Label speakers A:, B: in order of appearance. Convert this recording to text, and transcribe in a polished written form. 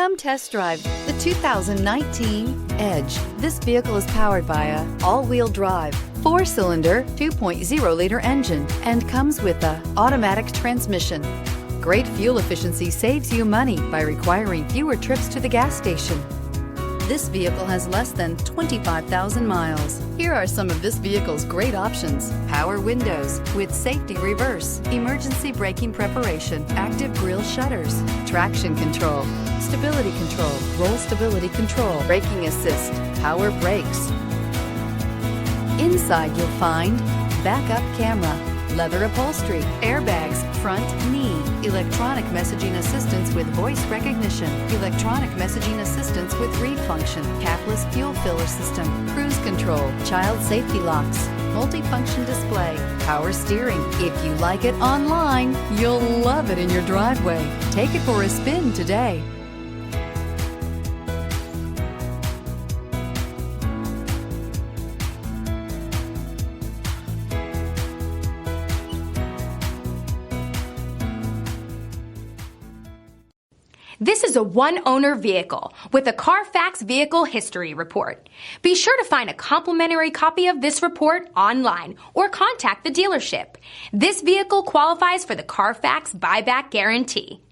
A: Come test drive the 2019 Edge. This vehicle is powered by a all-wheel drive, 4-cylinder, 2.0-liter engine and comes with a automatic transmission. Great fuel efficiency saves you money by requiring fewer trips to the gas station. This vehicle has less than 25,000 miles. Here are some of this vehicle's great options: power windows with safety reverse, emergency braking preparation, active grille shutters, traction control, stability control, roll stability control, braking assist, power brakes. Inside you'll find backup camera, leather upholstery, airbags, front knee, electronic messaging assistance with voice recognition, electronic messaging assistance with read function, capless fuel filler system, cruise control, child safety locks, multifunction display, power steering. If you like it online, you'll love it in your driveway. Take it for a spin today.
B: This is a one-owner vehicle with a Carfax Vehicle History Report. Be sure to find a complimentary copy of this report online or contact the dealership. This vehicle qualifies for the Carfax Buyback Guarantee.